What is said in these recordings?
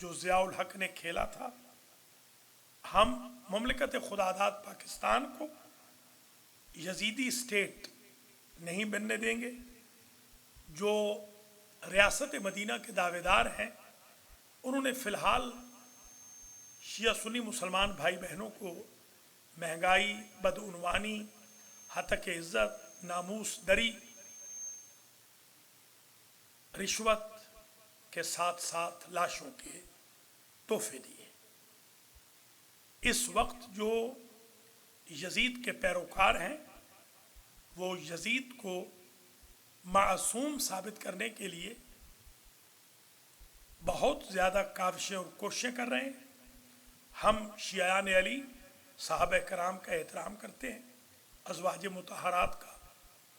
جو ضیاء الحق نے کھیلا تھا، ہم مملکت خداداد پاکستان کو یزیدی اسٹیٹ نہیں بننے دیں گے۔ جو ریاست مدینہ کے دعوے دار ہیں انہوں نے فی الحال شیعہ سنی مسلمان بھائی بہنوں کو مہنگائی، بدعنوانی، ہتک عزت، ناموس دری، رشوت کے ساتھ ساتھ لاشوں کے تحفے دیے۔ اس وقت جو یزید کے پیروکار ہیں وہ یزید کو معصوم ثابت کرنے کے لیے بہت زیادہ کاوشیں اور کوششیں کر رہے ہیں۔ ہم شیعان علی صحابہ کرام کا احترام کرتے ہیں، ازواج مطہرات کا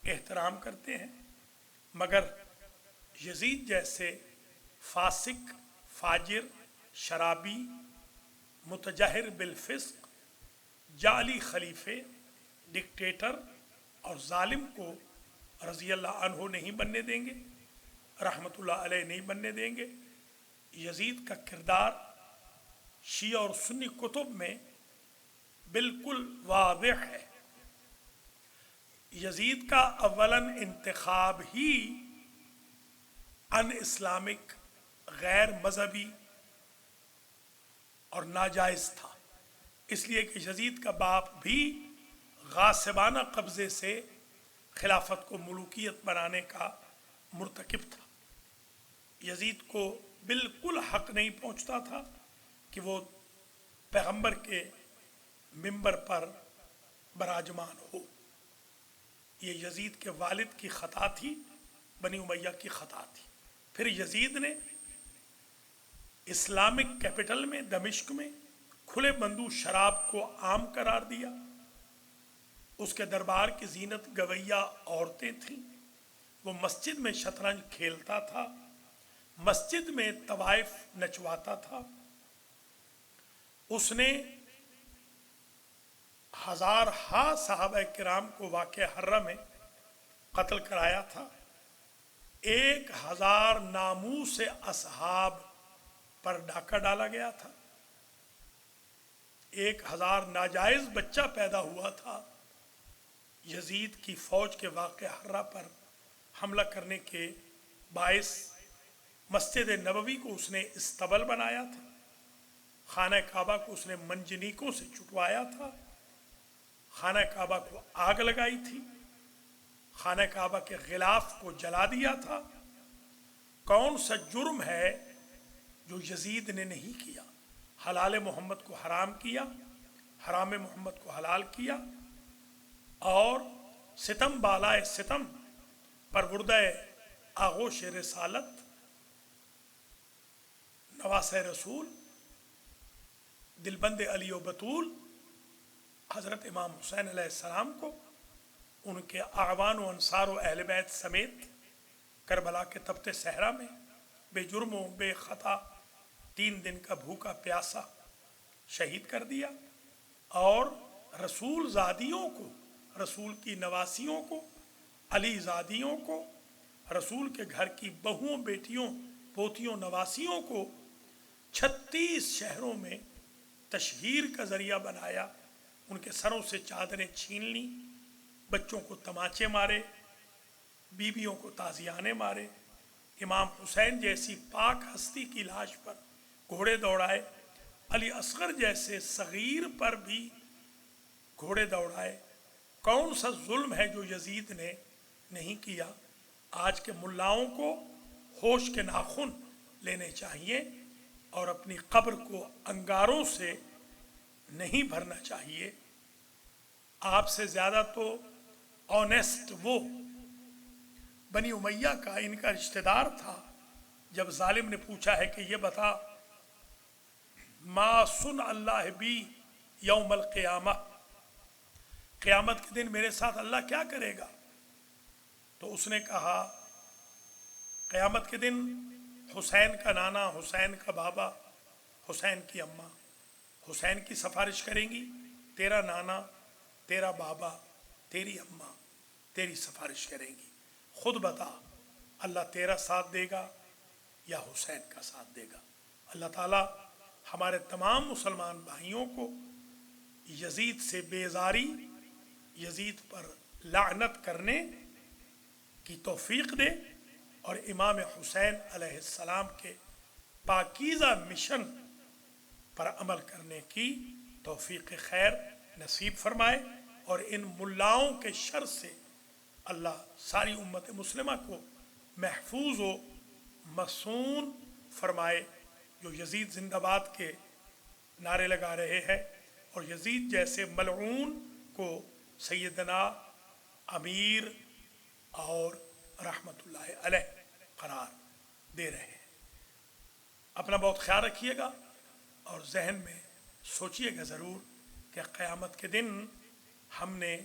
احترام کرتے ہیں، مگر یزید جیسے فاسق، فاجر، شرابی، متجہر بالفسق، جعلی خلیفے، ڈکٹیٹر اور ظالم کو رضی اللہ عنہ نہیں بننے دیں گے، رحمت اللہ علیہ نہیں بننے دیں گے۔ یزید کا کردار شیعہ اور سنی کتب میں بالکل واضح ہے۔ یزید کا اولاً انتخاب ہی ان اسلامک، غیر مذہبی اور ناجائز تھا، اس لیے کہ یزید کا باپ بھی غاصبانہ قبضے سے خلافت کو ملوکیت بنانے کا مرتکب تھا۔ یزید کو بالکل حق نہیں پہنچتا تھا کہ وہ پیغمبر کے منبر پر براجمان ہو۔ یہ یزید کے والد کی خطا تھی، بنی امیہ کی خطا تھی۔ پھر یزید نے اسلامک کیپٹل میں دمشق میں کھلے بندو شراب کو عام قرار دیا۔ اس کے دربار کی زینت گویہ عورتیں تھیں۔ وہ مسجد میں شطرنج کھیلتا تھا، مسجد میں طوائف نچواتا تھا۔ اس نے ہزارہا صحابہ کرام کو واقع حرہ میں قتل کرایا تھا۔ 1000 ناموس اصحاب پر ڈاکہ ڈالا گیا تھا۔ 1000 ناجائز بچہ پیدا ہوا تھا۔ یزید کی فوج کے واقع حرہ پر حملہ کرنے کے باعث مسجد نبوی کو اس نے استبل بنایا تھا، خانہ کعبہ کو اس نے منجنیکوں سے چٹوایا تھا، خانہ کعبہ کو آگ لگائی تھی، خانہ کعبہ کے غلاف کو جلا دیا تھا۔ کون سا جرم ہے جو یزید نے نہیں کیا؟ حلال محمد کو حرام کیا، حرام محمد کو حلال کیا، اور ستم بالائے ستم پروردہ آغوش رسالت نواسہ رسول دلبند علی و بطول حضرت امام حسین علیہ السلام کو ان کے اعوان و انصار و اہل بیت سمیت کربلا کے تپت صحرا میں بے جرم و بے خطا 3 دن کا بھوکا پیاسا شہید کر دیا، اور رسول زادیوں کو، رسول کی نواسیوں کو، علی زادیوں کو، رسول کے گھر کی بہوؤں، بیٹیوں، پوتیوں، نواسیوں کو 36 شہروں میں تشہیر کا ذریعہ بنایا۔ ان کے سروں سے چادریں چھین لیں، بچوں کو تماچے مارے، بیویوں کو تازیانے مارے، امام حسین جیسی پاک ہستی کی لاش پر گھوڑے دوڑائے، علی اصغر جیسے صغیر پر بھی گھوڑے دوڑائے۔ کون سا ظلم ہے جو یزید نے نہیں کیا؟ آج کے ملاؤں کو ہوش کے ناخن لینے چاہیے اور اپنی قبر کو انگاروں سے نہیں بھرنا چاہیے۔ آپ سے زیادہ تو آنیسٹ وہ بنی امیہ کا، ان کا رشتہ دار تھا۔ جب ظالم نے پوچھا ہے کہ یہ بتا ما سن اللہ بی یوم القیامہ، قیامت کے دن میرے ساتھ اللہ کیا کرے گا؟ تو اس نے کہا قیامت کے دن حسین کا نانا، حسین کا بابا، حسین کی اماں حسین کی سفارش کریں گی، تیرا نانا، تیرا بابا، تیری اماں تیری سفارش کریں گی۔ خود بتا اللہ تیرا ساتھ دے گا یا حسین کا ساتھ دے گا؟ اللہ تعالیٰ ہمارے تمام مسلمان بھائیوں کو یزید سے بیزاری، یزید پر لعنت کرنے کی توفیق دے، اور امام حسین علیہ السلام کے پاکیزہ مشن پر عمل کرنے کی توفیق خیر نصیب فرمائے، اور ان ملاؤں کے شر سے اللہ ساری امت مسلمہ کو محفوظ و مصون فرمائے، جو یزید زندہ باد کے نعرے لگا رہے ہیں اور یزید جیسے ملعون کو سیدنا امیر اور رحمت اللہ علیہ قرار دے رہے ہیں۔ اپنا بہت خیال رکھیے گا، اور ذہن میں سوچیے گا ضرور کہ قیامت کے دن ہم نے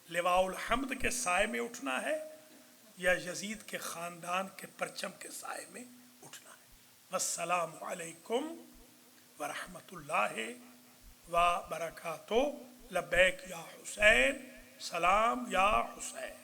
لواء الحمد کے سائے میں اٹھنا ہے یا یزید کے خاندان کے پرچم کے سائے میں اٹھنا ہے۔ والسلام علیکم ورحمۃ اللہ وبرکاتہ۔ لبیک یا حسین، سلام یا حسین۔